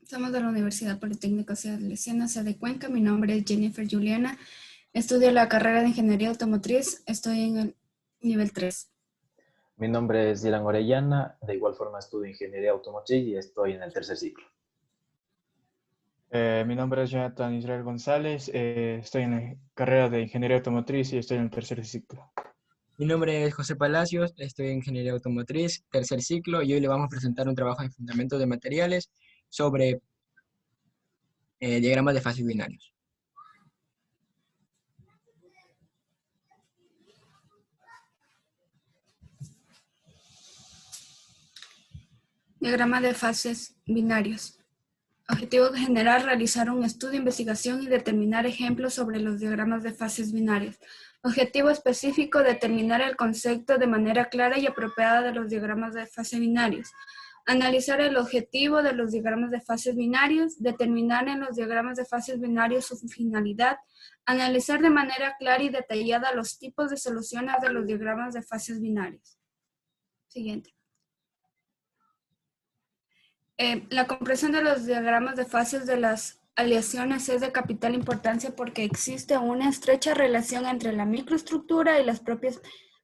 Somos de la Universidad Politécnica Salesiana, sede Cuenca. Mi nombre es Jennifer Juliana. Estudio la carrera de Ingeniería Automotriz. Estoy en el nivel 3. Mi nombre es Dylan Orellana. De igual forma estudio Ingeniería Automotriz y estoy en el tercer ciclo. Mi nombre es Jonathan Israel González. Estoy en la carrera de Ingeniería Automotriz y estoy en el tercer ciclo. Mi nombre es José Palacios, estoy en Ingeniería Automotriz, tercer ciclo, y hoy le vamos a presentar un trabajo de fundamentos de materiales sobre diagramas de fases binarios. Diagrama de fases binarios. Objetivo general: realizar un estudio, investigación y determinar ejemplos sobre los diagramas de fases binarios. Objetivo específico: determinar el concepto de manera clara y apropiada de los diagramas de fase binarios. Analizar el objetivo de los diagramas de fases binarios, determinar en los diagramas de fases binarios su finalidad, analizar de manera clara y detallada los tipos de soluciones de los diagramas de fases binarios. Siguiente. La comprensión de los diagramas de fases de las aleaciones es de capital importancia porque existe una estrecha relación entre la microestructura y las propias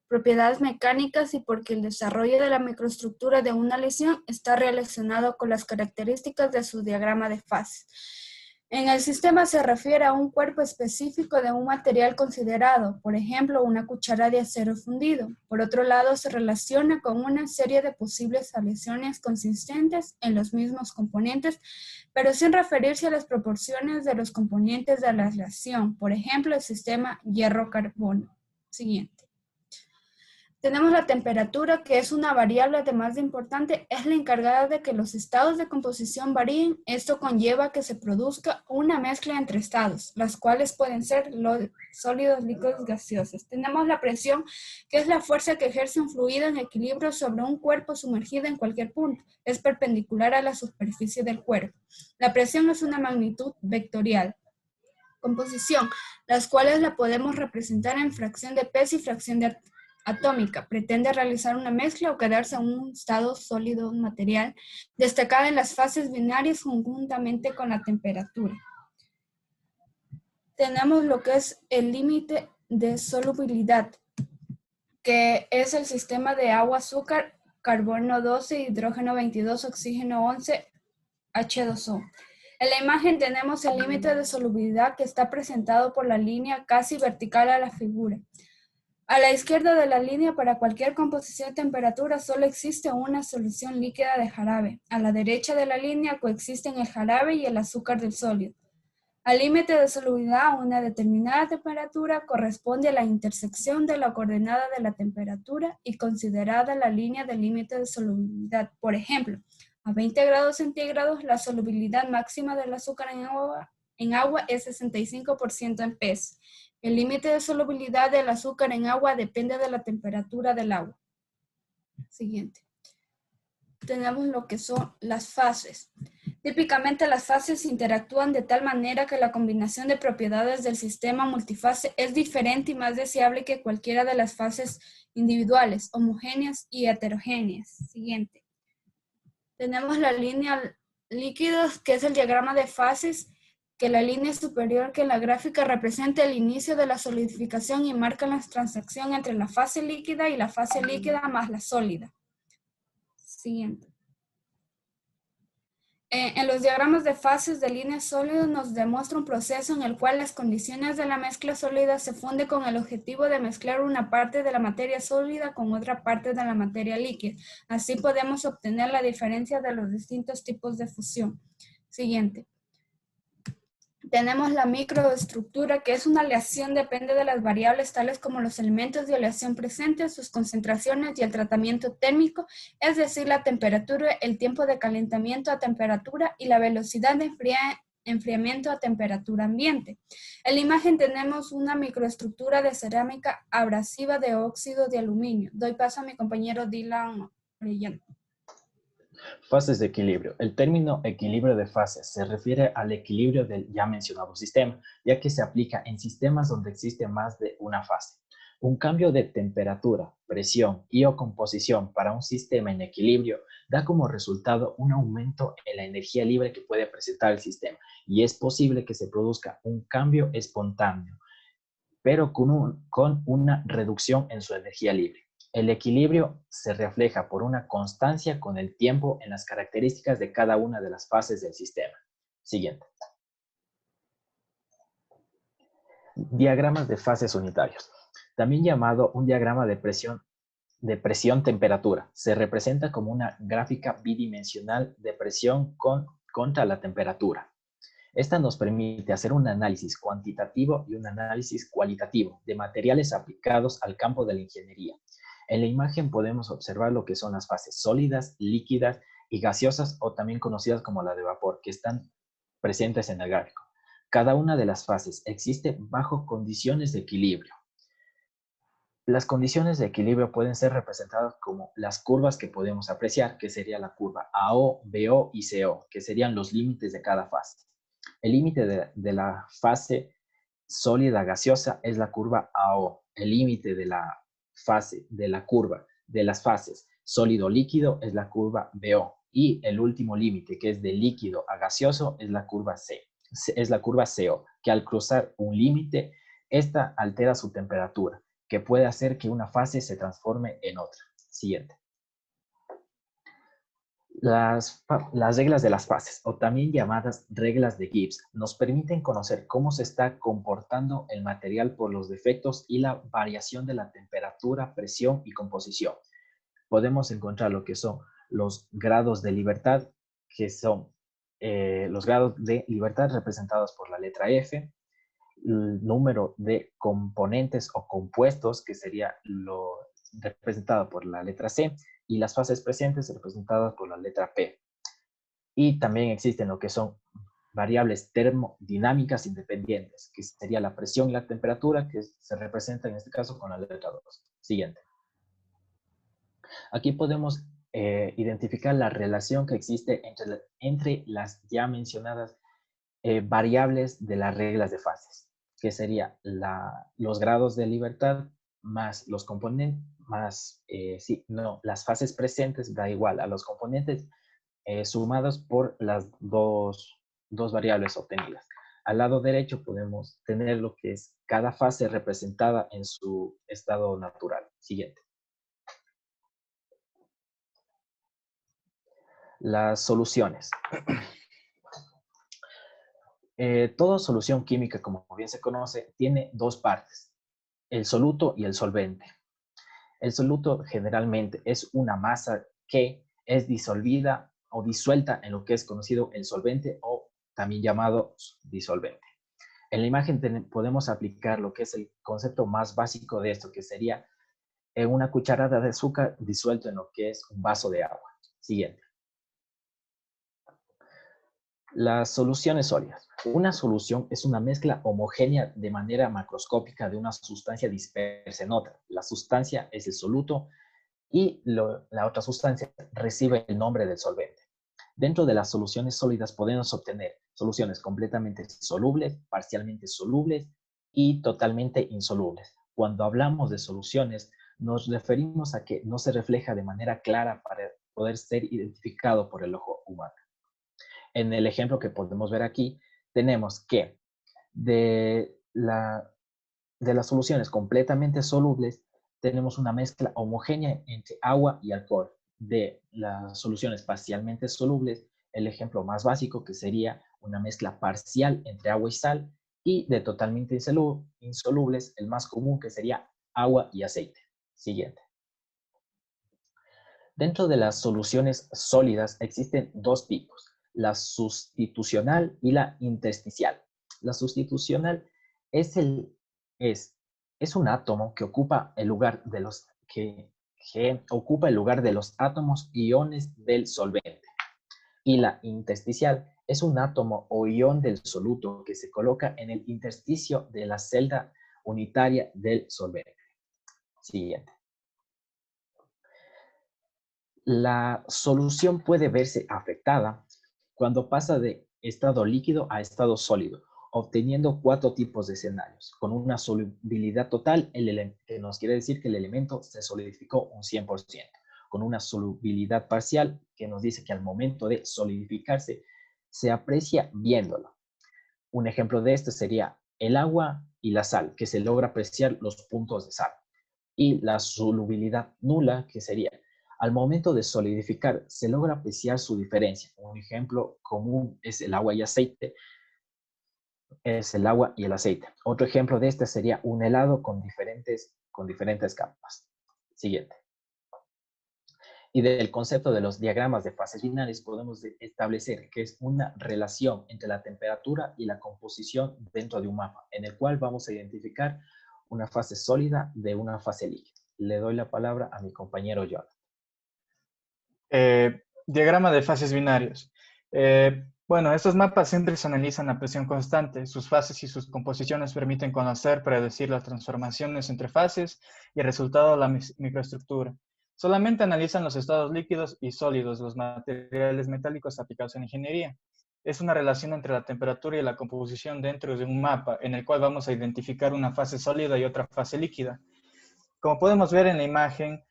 propiedades mecánicas y porque el desarrollo de la microestructura de una aleación está relacionado con las características de su diagrama de fases. En el sistema se refiere a un cuerpo específico de un material considerado, por ejemplo, una cuchara de acero fundido. Por otro lado, se relaciona con una serie de posibles aleaciones consistentes en los mismos componentes, pero sin referirse a las proporciones de los componentes de la aleación. Por ejemplo, el sistema hierro-carbono. Siguiente. Tenemos la temperatura, que es una variable además de importante, es la encargada de que los estados de composición varíen. Esto conlleva que se produzca una mezcla entre estados, las cuales pueden ser sólidos, líquidos, gaseosos. Tenemos la presión, que es la fuerza que ejerce un fluido en equilibrio sobre un cuerpo sumergido en cualquier punto. Es perpendicular a la superficie del cuerpo. La presión es una magnitud vectorial. Composición, las cuales la podemos representar en fracción de peso y fracción de atómica. Pretende realizar una mezcla o quedarse en un estado sólido material, destacada en las fases binarias conjuntamente con la temperatura. Tenemos lo que es el límite de solubilidad, que es el sistema de agua-azúcar, carbono 12, hidrógeno 22, oxígeno 11, H2O. En la imagen tenemos el límite de solubilidad que está presentado por la línea casi vertical a la figura. A la izquierda de la línea, para cualquier composición de temperatura, solo existe una solución líquida de jarabe. A la derecha de la línea coexisten el jarabe y el azúcar del sólido. Al límite de solubilidad a una determinada temperatura corresponde a la intersección de la coordenada de la temperatura y considerada la línea del límite de solubilidad. Por ejemplo, a 20 grados centígrados, la solubilidad máxima del azúcar en agua es 65% en pez. El límite de solubilidad del azúcar en agua depende de la temperatura del agua. Siguiente. Tenemos lo que son las fases. Típicamente las fases interactúan de tal manera que la combinación de propiedades del sistema multifase es diferente y más deseable que cualquiera de las fases individuales, homogéneas y heterogéneas. Siguiente. Tenemos la línea líquidos, que es el diagrama de fases, que la línea superior que en la gráfica representa el inicio de la solidificación y marca la transacción entre la fase líquida y la fase líquida más la sólida. Siguiente. En los diagramas de fases de líneas sólidas nos demuestra un proceso en el cual las condiciones de la mezcla sólida se funden con el objetivo de mezclar una parte de la materia sólida con otra parte de la materia líquida. Así podemos obtener la diferencia de los distintos tipos de fusión. Siguiente. Tenemos la microestructura, que es una aleación, depende de las variables tales como los elementos de aleación presentes, sus concentraciones y el tratamiento térmico, es decir, la temperatura, el tiempo de calentamiento a temperatura y la velocidad de enfriamiento a temperatura ambiente. En la imagen tenemos una microestructura de cerámica abrasiva de óxido de aluminio. Doy paso a mi compañero Dylan Orellana. Fases de equilibrio. El término equilibrio de fases se refiere al equilibrio del ya mencionado sistema, ya que se aplica en sistemas donde existe más de una fase. Un cambio de temperatura, presión y o composición para un sistema en equilibrio da como resultado un aumento en la energía libre que puede presentar el sistema, y es posible que se produzca un cambio espontáneo, pero con una reducción en su energía libre. El equilibrio se refleja por una constancia con el tiempo en las características de cada una de las fases del sistema. Siguiente. Diagramas de fases unitarios. También llamado un diagrama de presión-temperatura. Se representa como una gráfica bidimensional de presión contra la temperatura. Esta nos permite hacer un análisis cuantitativo y un análisis cualitativo de materiales aplicados al campo de la ingeniería. En la imagen podemos observar lo que son las fases sólidas, líquidas y gaseosas, o también conocidas como la de vapor, que están presentes en el gráfico. Cada una de las fases existe bajo condiciones de equilibrio. Las condiciones de equilibrio pueden ser representadas como las curvas que podemos apreciar, que sería la curva AO, BO y CO, que serían los límites de cada fase. El límite de la fase sólida gaseosa es la curva AO. El límite de la fase de la curva de las fases sólido líquido es la curva BO. Y el último límite, que es de líquido a gaseoso, es la curva CO, que al cruzar un límite, esta altera su temperatura, que puede hacer que una fase se transforme en otra. Siguiente. Las reglas de las fases, o también llamadas reglas de Gibbs, nos permiten conocer cómo se está comportando el material por los defectos y la variación de la temperatura, presión y composición. Podemos encontrar lo que son los grados de libertad, que son los grados de libertad representados por la letra F, el número de componentes o compuestos, que sería lo representado por la letra C, y las fases presentes representadas por la letra P. Y también existen lo que son variables termodinámicas independientes, que sería la presión y la temperatura, que se representa en este caso con la letra 2. Siguiente. Aquí podemos identificar la relación que existe entre las ya mencionadas variables de las reglas de fases, que sería los grados de libertad más los componentes, las fases presentes da igual a los componentes sumados por las dos variables obtenidas. Al lado derecho podemos tener lo que es cada fase representada en su estado natural. Siguiente. Las soluciones. Toda solución química, como bien se conoce, tiene dos partes, el soluto y el solvente. El soluto generalmente es una masa que es disolvida o disuelta en lo que es conocido el solvente, o también llamado disolvente. En la imagen podemos aplicar lo que es el concepto más básico de esto, que sería una cucharada de azúcar disuelto en lo que es un vaso de agua. Siguiente. Las soluciones sólidas. Una solución es una mezcla homogénea de manera macroscópica de una sustancia dispersa en otra. La sustancia es el soluto y la otra sustancia recibe el nombre del solvente. Dentro de las soluciones sólidas podemos obtener soluciones completamente solubles, parcialmente solubles y totalmente insolubles. Cuando hablamos de soluciones, nos referimos a que no se refleja de manera clara para poder ser identificado por el ojo humano. En el ejemplo que podemos ver aquí, tenemos que de las soluciones completamente solubles, tenemos una mezcla homogénea entre agua y alcohol. De las soluciones parcialmente solubles, el ejemplo más básico, que sería una mezcla parcial entre agua y sal, y de totalmente insolubles, el más común, que sería agua y aceite. Siguiente. Dentro de las soluciones sólidas existen dos tipos, la sustitucional y la intersticial. La sustitucional es un átomo que ocupa el lugar de los átomos iones del solvente. Y la intersticial es un átomo o ion del soluto que se coloca en el intersticio de la celda unitaria del solvente. Siguiente. La solución puede verse afectada cuando pasa de estado líquido a estado sólido, obteniendo 4 tipos de escenarios. Con una solubilidad total, que nos quiere decir que el elemento se solidificó un 100%. Con una solubilidad parcial, que nos dice que al momento de solidificarse, se aprecia viéndolo. Un ejemplo de esto sería el agua y la sal, que se logra apreciar los puntos de sal. Y la solubilidad nula, que sería al momento de solidificar, se logra apreciar su diferencia. Un ejemplo común es el agua y aceite, es el agua y el aceite. Otro ejemplo de este sería un helado con diferentes capas. Siguiente. Y del concepto de los diagramas de fases binarias podemos establecer que es una relación entre la temperatura y la composición dentro de un mapa, en el cual vamos a identificar una fase sólida de una fase líquida. Le doy la palabra a mi compañero John. Diagrama de fases binarios. Bueno, estos mapas siempre se analizan a presión constante. Sus fases y sus composiciones permiten conocer, predecir las transformaciones entre fases y el resultado de la microestructura. Solamente analizan los estados líquidos y sólidos, los materiales metálicos aplicados en ingeniería. Es una relación entre la temperatura y la composición dentro de un mapa, en el cual vamos a identificar una fase sólida y otra fase líquida. Como podemos ver en la imagen,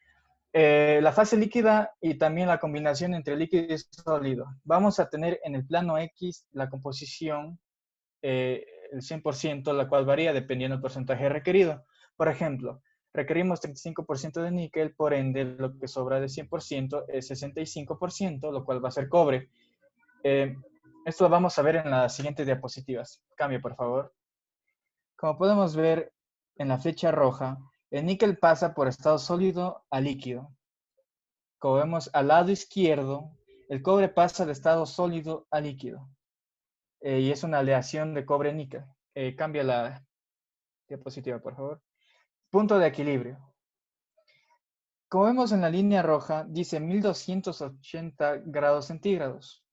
la fase líquida y también la combinación entre líquido y sólido. Vamos a tener en el plano X la composición, el 100%, la cual varía dependiendo del porcentaje requerido. Por ejemplo, requerimos 35% de níquel, por ende lo que sobra de 100% es 65%, lo cual va a ser cobre. Esto lo vamos a ver en las siguientes diapositivas. Cambio, por favor. Como podemos ver en la flecha roja, el níquel pasa por estado sólido a líquido. Como vemos al lado izquierdo, el cobre pasa de estado sólido a líquido. Y es una aleación de cobre-níquel. Cambia la diapositiva, por favor. Punto de equilibrio. Como vemos en la línea roja, dice 1280 grados centígrados.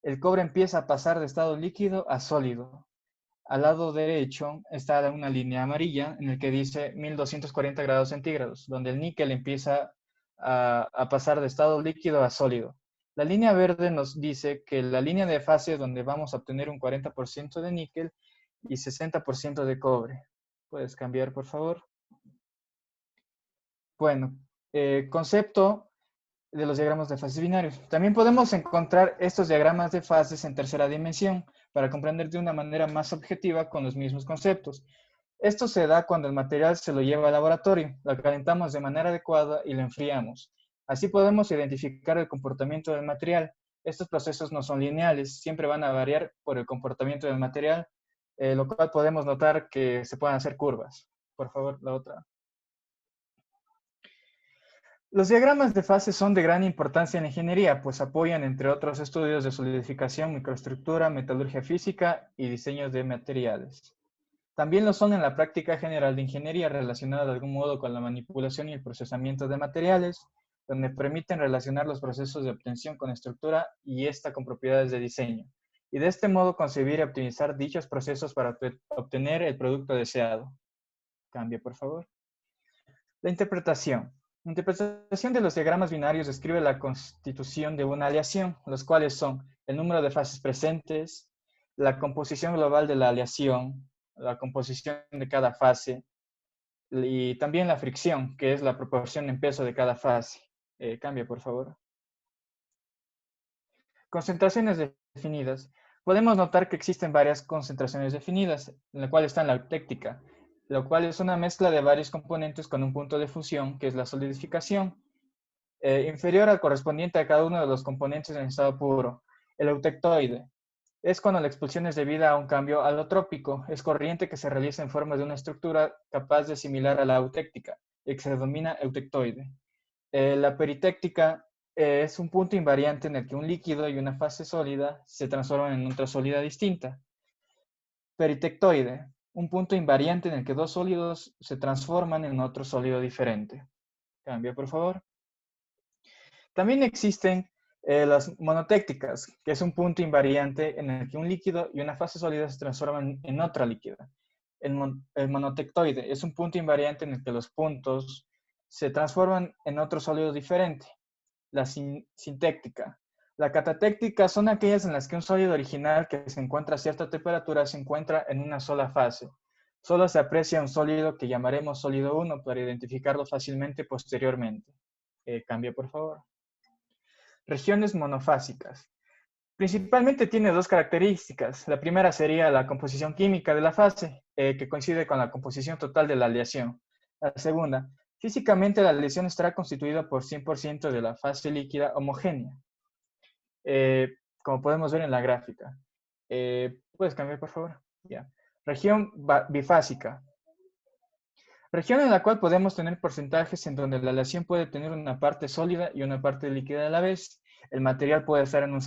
El cobre empieza a pasar de estado líquido a sólido. Al lado derecho está una línea amarilla en el que dice 1240 grados centígrados, donde el níquel empieza a pasar de estado líquido a sólido. La línea verde nos dice que la línea de fase donde vamos a obtener un 40% de níquel y 60% de cobre. ¿Puedes cambiar, por favor? Bueno, concepto de los diagramas de fases binarios. También podemos encontrar estos diagramas de fases en tercera dimensión para comprender de una manera más objetiva con los mismos conceptos. Esto se da cuando el material se lo lleva al laboratorio, lo calentamos de manera adecuada y lo enfriamos. Así podemos identificar el comportamiento del material. Estos procesos no son lineales, siempre van a variar por el comportamiento del material, lo cual podemos notar que se pueden hacer curvas. Por favor, la otra. Los diagramas de fase son de gran importancia en ingeniería, pues apoyan, entre otros estudios de solidificación, microestructura, metalurgia física y diseños de materiales. También lo son en la práctica general de ingeniería relacionada de algún modo con la manipulación y el procesamiento de materiales, donde permiten relacionar los procesos de obtención con estructura y esta con propiedades de diseño, y de este modo concebir y optimizar dichos procesos para obtener el producto deseado. Cambia, por favor. La interpretación. La interpretación de los diagramas binarios describe la constitución de una aleación, los cuales son el número de fases presentes, la composición global de la aleación, la composición de cada fase y también la fricción, que es la proporción en peso de cada fase. Cambia, por favor. Concentraciones definidas. Podemos notar que existen varias concentraciones definidas, en la cual está la eutéctica, lo cual es una mezcla de varios componentes con un punto de fusión, que es la solidificación, inferior al correspondiente a cada uno de los componentes en estado puro. El eutectoide es cuando la expulsión es debida a un cambio alotrópico. Es corriente que se realiza en forma de una estructura capaz de similar a la eutéctica, y que se denomina eutectoide. La peritéctica es un punto invariante en el que un líquido y una fase sólida se transforman en otra sólida distinta. Peritectoide, un punto invariante en el que dos sólidos se transforman en otro sólido diferente. Cambia, por favor. También existen las monotécticas, que es un punto invariante en el que un líquido y una fase sólida se transforman en otra líquida. El monotectoide es un punto invariante en el que los puntos se transforman en otro sólido diferente. La sintéctica. La catatéctica son aquellas en las que un sólido original que se encuentra a cierta temperatura se encuentra en una sola fase. Solo se aprecia un sólido que llamaremos sólido 1 para identificarlo fácilmente posteriormente. Cambio, por favor. Regiones monofásicas. Principalmente tiene dos características. La primera sería la composición química de la fase, que coincide con la composición total de la aleación. La segunda, físicamente la aleación estará constituida por 100% de la fase líquida homogénea, como podemos ver en la gráfica. ¿Puedes cambiar, por favor? Ya. Región bifásica. Región en la cual podemos tener porcentajes en donde la aleación puede tener una parte sólida y una parte líquida a la vez. El material puede estar en un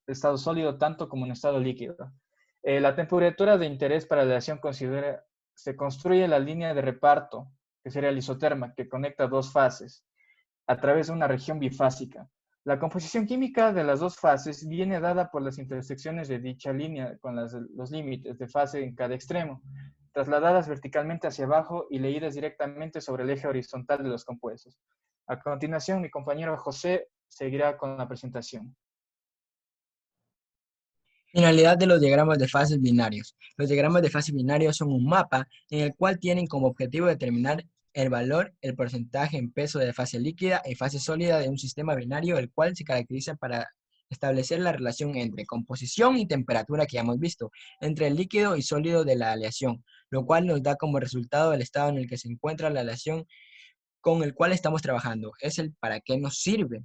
estado sólido tanto como en estado líquido. La temperatura de interés para la aleación se construye la línea de reparto, que sería el isoterma, que conecta dos fases a través de una región bifásica. La composición química de las dos fases viene dada por las intersecciones de dicha línea con los límites de fase en cada extremo, trasladadas verticalmente hacia abajo y leídas directamente sobre el eje horizontal de los compuestos. A continuación, mi compañero José seguirá con la presentación. Finalidad de los diagramas de fases binarios. Los diagramas de fases binarios son un mapa en el cual tienen como objetivo determinar el valor, el porcentaje en peso de fase líquida y fase sólida de un sistema binario, el cual se caracteriza para establecer la relación entre composición y temperatura que ya hemos visto, entre el líquido y sólido de la aleación, lo cual nos da como resultado el estado en el que se encuentra la aleación con el cual estamos trabajando. Es el para qué nos sirve.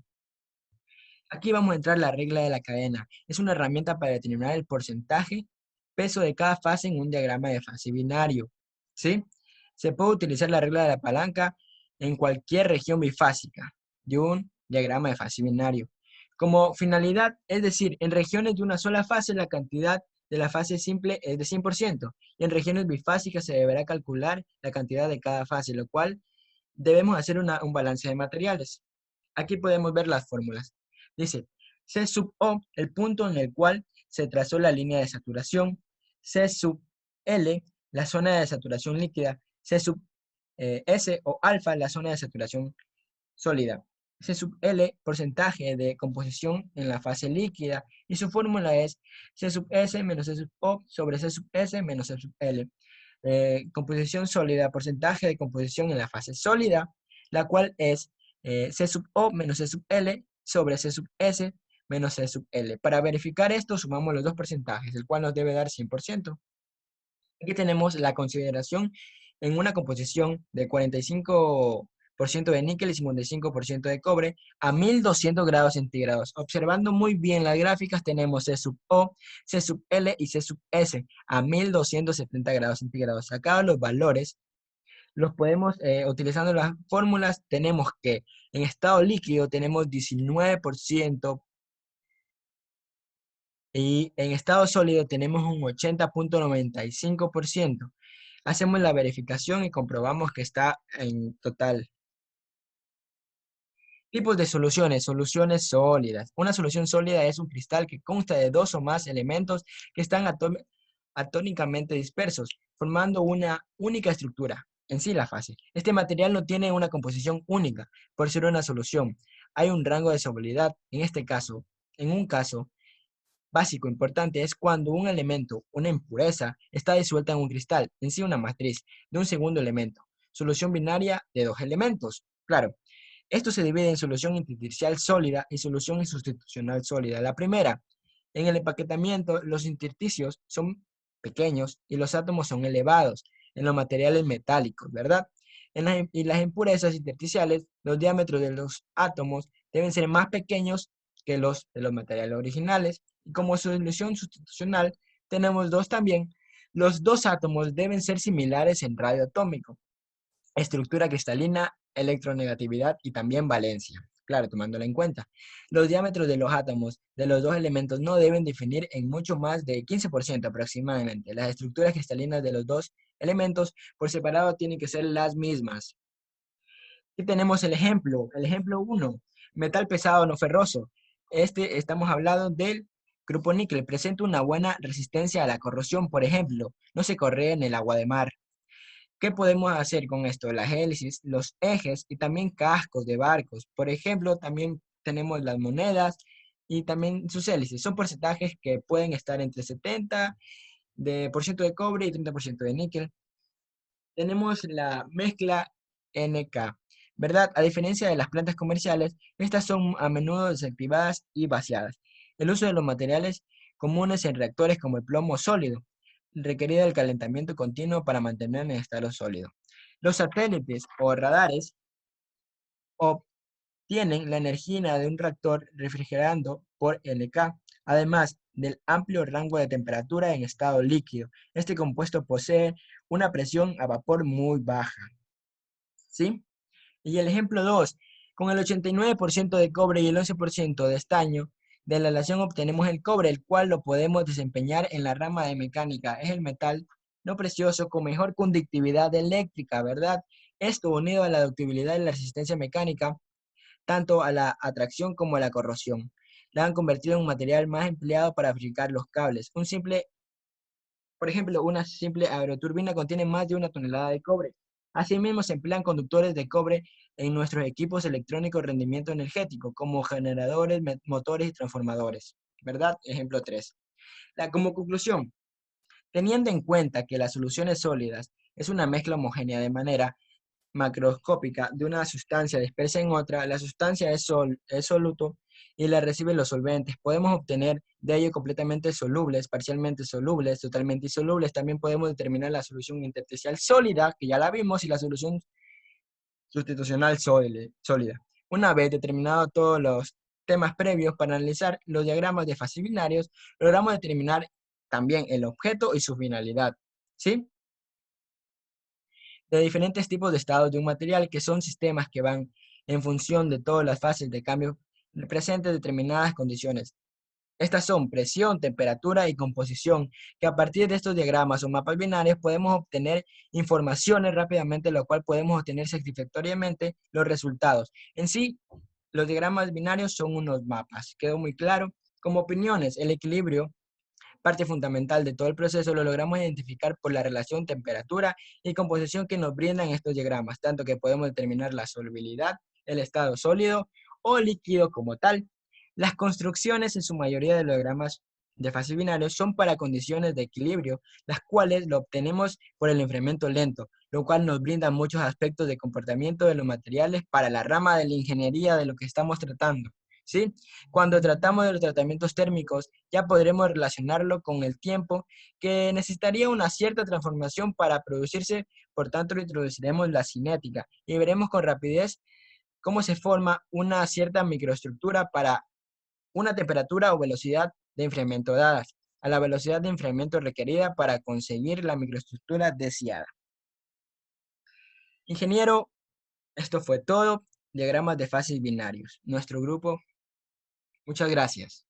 Aquí vamos a entrar la regla de la cadena. Es una herramienta para determinar el porcentaje, peso de cada fase en un diagrama de fase binario. ¿Sí? Se puede utilizar la regla de la palanca en cualquier región bifásica de un diagrama de fase binario. Como finalidad, es decir, en regiones de una sola fase la cantidad de la fase simple es de 100% y en regiones bifásicas se deberá calcular la cantidad de cada fase, lo cual debemos hacer un balance de materiales. Aquí podemos ver las fórmulas. Dice, C sub O, el punto en el cual se trazó la línea de saturación. C sub L, la zona de saturación líquida. C sub S o alfa, la zona de saturación sólida. C sub L, porcentaje de composición en la fase líquida. Y su fórmula es C sub S menos C sub O sobre C sub S menos C sub L. Composición sólida, porcentaje de composición en la fase sólida, la cual es C sub O menos C sub L sobre C sub S menos C sub L. Para verificar esto, sumamos los dos porcentajes, el cual nos debe dar 100%. Aquí tenemos la consideración en una composición de 45% de níquel y 55% de cobre a 1200 grados centígrados. Observando muy bien las gráficas, tenemos C sub O, C sub L y C sub S a 1270 grados centígrados. Acá los valores los podemos, utilizando las fórmulas, tenemos que en estado líquido tenemos 19% y en estado sólido tenemos un 80.95%. Hacemos la verificación y comprobamos que está en total. Tipos de soluciones. Soluciones sólidas. Una solución sólida es un cristal que consta de dos o más elementos que están atómicamente dispersos, formando una única estructura, en sí la fase. Este material no tiene una composición única, por ser una solución. Hay un rango de solubilidad. En este caso, en un caso básico importante es cuando un elemento, una impureza, está disuelta en un cristal, en sí una matriz, de un segundo elemento. Solución binaria de dos elementos. Claro, esto se divide en solución intersticial sólida y solución insustitucional sólida. La primera, en el empaquetamiento, los intersticios son pequeños y los átomos son elevados en los materiales metálicos, ¿verdad? Y las impurezas intersticiales, los diámetros de los átomos deben ser más pequeños que los de los materiales originales. Y como solución sustitucional, tenemos dos también. Los dos átomos deben ser similares en radio atómico, estructura cristalina, electronegatividad y también valencia. Claro, tomándola en cuenta. Los diámetros de los átomos de los dos elementos no deben definir en mucho más de 15% aproximadamente. Las estructuras cristalinas de los dos elementos por separado tienen que ser las mismas. Aquí tenemos el ejemplo 1, metal pesado no ferroso. Estamos hablando del grupo níquel, presenta una buena resistencia a la corrosión, por ejemplo, no se correa en el agua de mar. ¿Qué podemos hacer con esto? Las hélices, los ejes y también cascos de barcos. Por ejemplo, también tenemos las monedas y también sus hélices. Son porcentajes que pueden estar entre 70% de cobre y 30% de níquel. Tenemos la mezcla NK, ¿verdad? A diferencia de las plantas comerciales, estas son a menudo desactivadas y vaciadas. El uso de los materiales comunes en reactores como el plomo sólido requerido el calentamiento continuo para mantener en estado sólido. Los satélites o radares obtienen la energía de un reactor refrigerando por NK, además del amplio rango de temperatura en estado líquido. Este compuesto posee una presión a vapor muy baja. ¿Sí? Y el ejemplo 2, con el 89% de cobre y el 11% de estaño, de la aleación obtenemos el cobre, el cual lo podemos desempeñar en la rama de mecánica. Es el metal no precioso con mejor conductividad eléctrica, ¿verdad? Esto unido a la ductibilidad y la resistencia mecánica, tanto a la atracción como a la corrosión. La han convertido en un material más empleado para fabricar los cables. Por ejemplo, una simple aeroturbina contiene más de 1 tonelada de cobre. Asimismo, se emplean conductores de cobre en nuestros equipos electrónicos de rendimiento energético, como generadores, motores y transformadores. ¿Verdad? Ejemplo 3. Como conclusión, teniendo en cuenta que las soluciones sólidas es una mezcla homogénea de manera macroscópica de una sustancia dispersa en otra, la sustancia es soluto y la reciben los solventes. Podemos obtener de ello completamente solubles, parcialmente solubles, totalmente insolubles. También podemos determinar la solución intersticial sólida, que ya la vimos, y la solución sustitucional sólida. Una vez determinados todos los temas previos para analizar los diagramas de fases binarios, logramos determinar también el objeto y su finalidad. ¿Sí? De diferentes tipos de estados de un material, que son sistemas que van en función de todas las fases de cambio presentes determinadas condiciones. Estas son presión, temperatura y composición, que a partir de estos diagramas o mapas binarios podemos obtener informaciones rápidamente, lo cual podemos obtener satisfactoriamente los resultados. En sí, los diagramas binarios son unos mapas. Quedó muy claro. Como opiniones, el equilibrio, parte fundamental de todo el proceso, lo logramos identificar por la relación temperatura y composición que nos brindan estos diagramas, tanto que podemos determinar la solubilidad, el estado sólido o líquido como tal. Las construcciones en su mayoría de los diagramas de fases binarios son para condiciones de equilibrio, las cuales lo obtenemos por el enfriamiento lento, lo cual nos brinda muchos aspectos de comportamiento de los materiales para la rama de la ingeniería de lo que estamos tratando. ¿Sí? Cuando tratamos de los tratamientos térmicos, ya podremos relacionarlo con el tiempo que necesitaría una cierta transformación para producirse, por tanto introduciremos la cinética y veremos con rapidez cómo se forma una cierta microestructura para una temperatura o velocidad de enfriamiento dadas, a la velocidad de enfriamiento requerida para conseguir la microestructura deseada. Ingeniero, esto fue todo. Diagramas de fases binarios. Nuestro grupo. Muchas gracias.